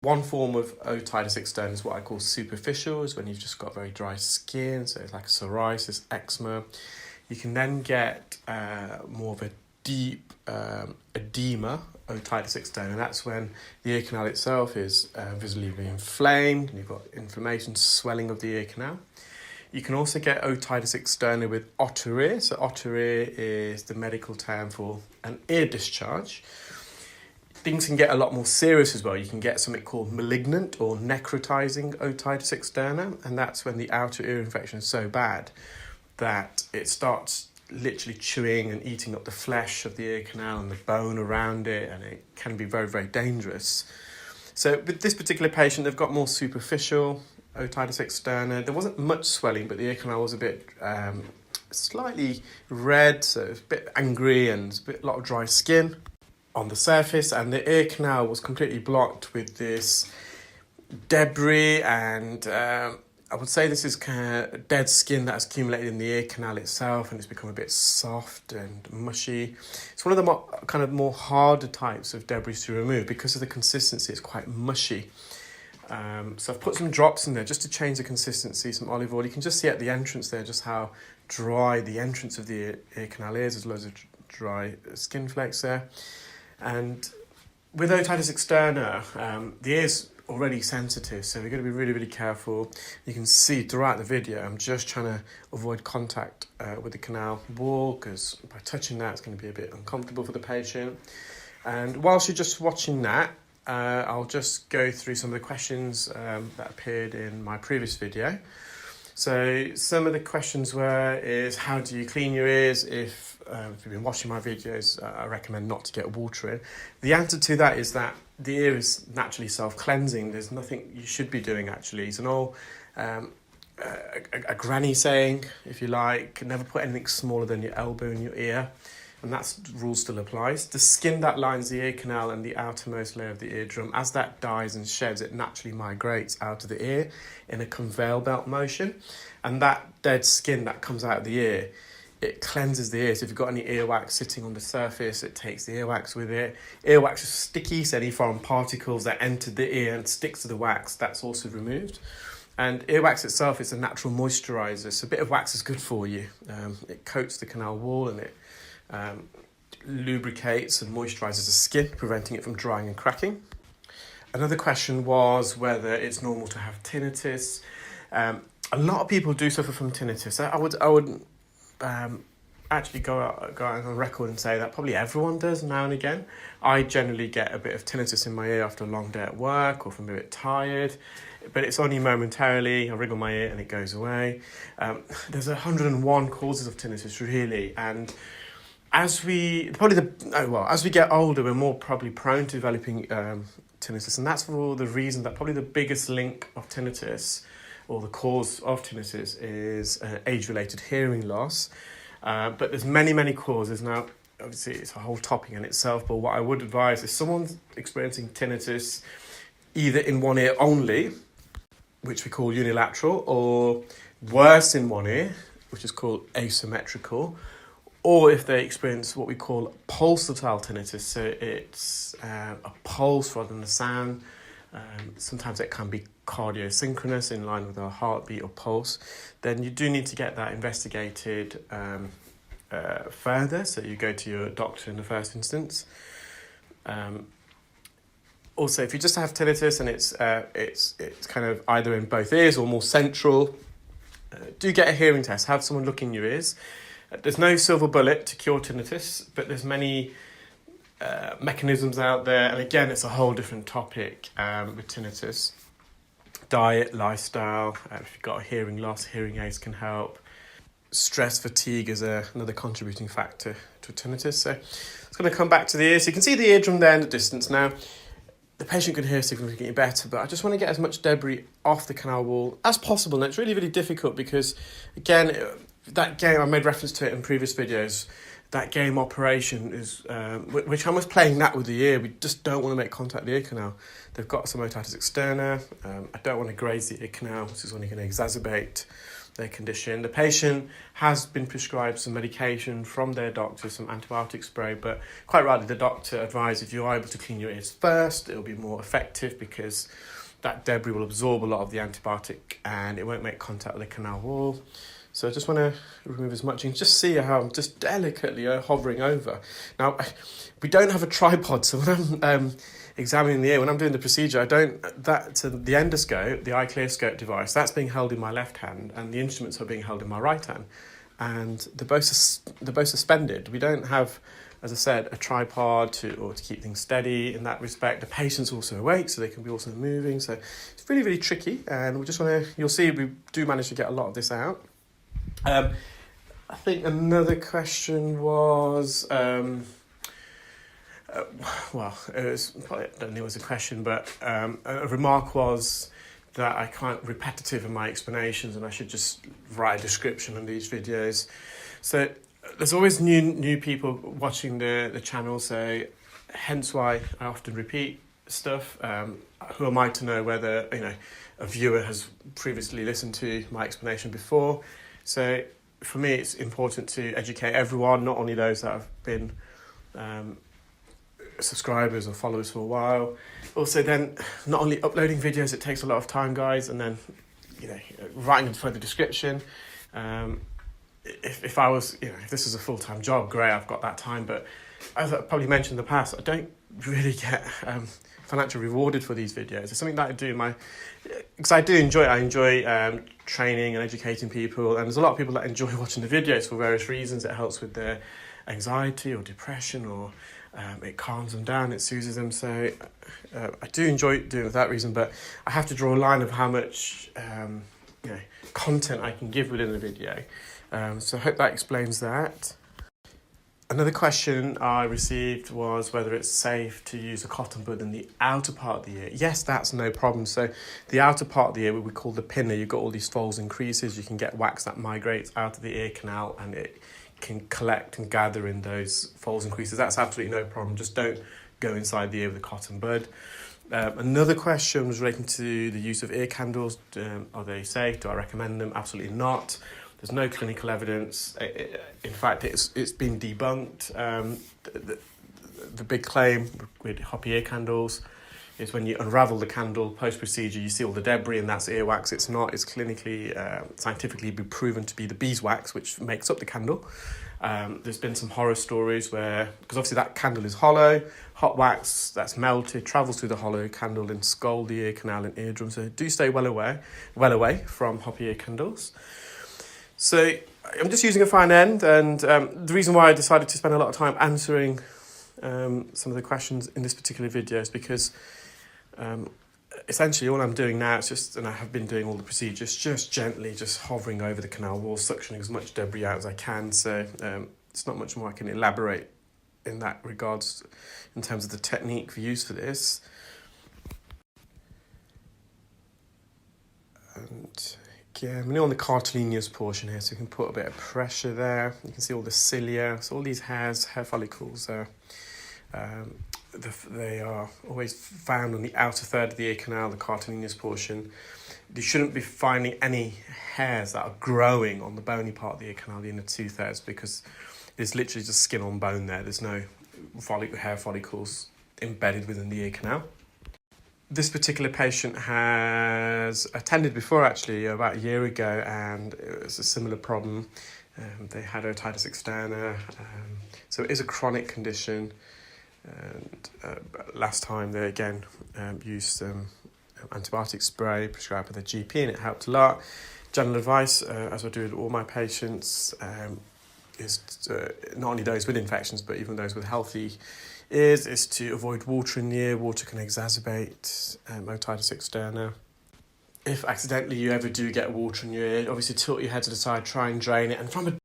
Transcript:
One form of otitis externa is what I call superficial, is when you've just got very dry skin, so it's like psoriasis, eczema. You can then get more of a deep edema, otitis externa, and that's when the ear canal itself is visibly inflamed, and you've got inflammation, swelling of the ear canal. You can also get otitis externa with otorrhea. So otorrhea is the medical term for an ear discharge. Things can get a lot more serious as well. You can get something called malignant or necrotizing otitis externa, and that's when the outer ear infection is so bad that it starts literally chewing and eating up the flesh of the ear canal and the bone around it, and it can be very, very dangerous. So with this particular patient, they've got more superficial otitis externa. There wasn't much swelling, but the ear canal was a bit slightly red, so it was a bit angry and a lot of dry skin on the surface, and the ear canal was completely blocked with this debris, and I would say this is kind of dead skin that's accumulated in the ear canal itself, and it's become a bit soft and mushy. It's one of the more harder types of debris to remove because of the consistency. It's quite mushy. So I've put some drops in there just to change the consistency, some olive oil. You can just see at the entrance there just how dry the entrance of the ear canal is. There's loads of dry skin flakes there. And with otitis externa, the ear's already sensitive, so we're going to be really, really careful. You can see throughout the video, I'm just trying to avoid contact with the canal wall, because by touching that, it's going to be a bit uncomfortable for the patient. And whilst you're just watching that, I'll just go through some of the questions that appeared in my previous video. So some of the questions is how do you clean your ears? If you've been watching my videos, I recommend not to get water in. The answer to that is that the ear is naturally self-cleansing. There's nothing you should be doing, actually. It's an old a granny saying, if you like, never put anything smaller than your elbow in your ear. And that rule still applies. The skin that lines the ear canal and the outermost layer of the eardrum, as that dies and sheds, it naturally migrates out of the ear in a conveyor belt motion. And that dead skin that comes out of the ear, it cleanses the ear. So if you've got any earwax sitting on the surface, it takes the earwax with it. Earwax is sticky, so any foreign particles that enter the ear and sticks to the wax, that's also removed. And earwax itself is a natural moisturiser, so a bit of wax is good for you. It coats the canal wall and it lubricates and moisturises the skin, preventing it from drying and cracking. Another question was whether it's normal to have tinnitus. A lot of people do suffer from tinnitus. I would actually go out on record and say that probably everyone does now and again. I generally get a bit of tinnitus in my ear after a long day at work or if I'm a bit tired, but it's only momentarily. I wriggle my ear and it goes away. There's 101 causes of tinnitus, really, and as we get older, we're more probably prone to developing tinnitus, and that's for the reason that probably the biggest link of tinnitus, or the cause of tinnitus, is age-related hearing loss. But there's many causes. Now, obviously, it's a whole topic in itself, but what I would advise is someone's experiencing tinnitus either in one ear only, which we call unilateral, or worse in one ear, which is called asymmetrical, or if they experience what we call pulsatile tinnitus, so it's a pulse rather than a sound. Sometimes it can be cardiosynchronous, in line with our heartbeat or pulse. Then you do need to get that investigated further, so you go to your doctor in the first instance. Also, if you just have tinnitus and it's kind of either in both ears or more central, do get a hearing test. Have someone look in your ears. There's no silver bullet to cure tinnitus, but there's many mechanisms out there. And again, it's a whole different topic with tinnitus. Diet, lifestyle, if you've got a hearing loss, hearing aids can help. Stress, fatigue is another contributing factor to tinnitus. So it's going to come back to the ear. So you can see the eardrum there in the distance. Now, the patient can hear significantly better, but I just want to get as much debris off the canal wall as possible. And it's really, really difficult because, again, that game, I made reference to it in previous videos, that game operation is, which I was playing that with the ear. We just don't want to make contact with the ear canal. They've got some otitis externa. I don't want to graze the ear canal, which is only going to exacerbate their condition. The patient has been prescribed some medication from their doctor, some antibiotic spray, but quite rightly the doctor advised if you are able to clean your ears first, it'll be more effective because that debris will absorb a lot of the antibiotic and it won't make contact with the canal wall. So I just want to remove as much. You can just see how I'm just delicately hovering over. Now, we don't have a tripod, so when I'm examining the ear, when I'm doing the procedure, the endoscope, the iClearScope device, that's being held in my left hand and the instruments are being held in my right hand. And they're both suspended. We don't have, as I said, a tripod to keep things steady in that respect. The patient's also awake, so they can be also moving. So it's really, really tricky. And we just want to, you'll see we do manage to get a lot of this out. I think another question was, it was probably, I don't think it was a question, but a remark was that I can't repetitive in my explanations and I should just write a description on these videos. So there's always new people watching the channel, so hence why I often repeat stuff. Who am I to know whether a viewer has previously listened to my explanation before? So for me, it's important to educate everyone, not only those that have been subscribers or followers for a while. Also then, not only uploading videos, it takes a lot of time, guys, and then writing a further description. If I was, if this is a full-time job, great, I've got that time, but as I probably mentioned in the past, I don't really get financially rewarded for these videos. It's something that I do because I do enjoy it. I enjoy training and educating people, and there's a lot of people that enjoy watching the videos for various reasons. It helps with their anxiety or depression, or it calms them down, it soothes them. So I do enjoy doing it for that reason, but I have to draw a line of how much content I can give within the video. So I hope that explains that. Another question I received was whether it's safe to use a cotton bud in the outer part of the ear. Yes, that's no problem. So the outer part of the ear, what we call the pinna, you've got all these folds and creases. You can get wax that migrates out of the ear canal and it can collect and gather in those folds and creases. That's absolutely no problem. Just don't go inside the ear with a cotton bud. Another question was relating to the use of ear candles. Are they safe? Do I recommend them? Absolutely not. There's no clinical evidence. In fact, it's been debunked. The big claim with hoppy ear candles is when you unravel the candle post-procedure, you see all the debris and that's earwax. It's not. It's clinically, scientifically been proven to be the beeswax, which makes up the candle. There's been some horror stories where, because obviously that candle is hollow, hot wax that's melted travels through the hollow candle and scald the ear canal and eardrum. So do stay well away from hoppy ear candles. So I'm just using a fine end, and the reason why I decided to spend a lot of time answering some of the questions in this particular video is because essentially all I'm doing now is just, and I have been doing all the procedures, just gently just hovering over the canal wall, suctioning as much debris out as I can. So it's not much more I can elaborate in that regards in terms of the technique for use for this. And again, we're on the cartilaginous portion here, so we can put a bit of pressure there. You can see all the cilia, so all these hair follicles are they are always found on the outer third of the ear canal, the cartilaginous portion. You shouldn't be finding any hairs that are growing on the bony part of the ear canal, the inner 2/3, because there's literally just skin on bone there. There's no hair follicles embedded within the ear canal. This particular patient has attended before, actually, about a year ago, and it was a similar problem. They had otitis externa, so it is a chronic condition. And last time they again used some antibiotic spray prescribed by the GP, and it helped a lot. General advice, as I do with all my patients, is not only those with infections but even those with healthy ears, is to avoid water in the ear. Water can exacerbate otitis externa. If accidentally you ever do get water in your ear, obviously tilt your head to the side, try and drain it, and from a